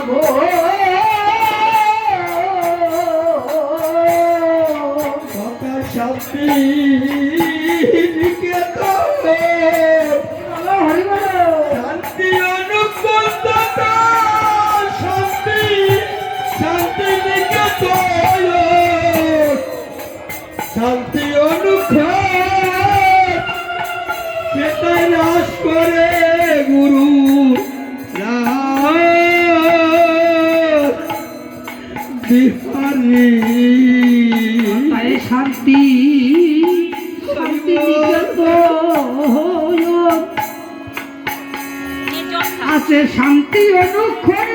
গো শান্তি শান্তি অনুকূল শান্তি শান্তি শান্তি অনুকূল সেটাই নাশ করে গুরু বিহারী শান্তি শান্তি আছে শান্তি অনুক্ষণ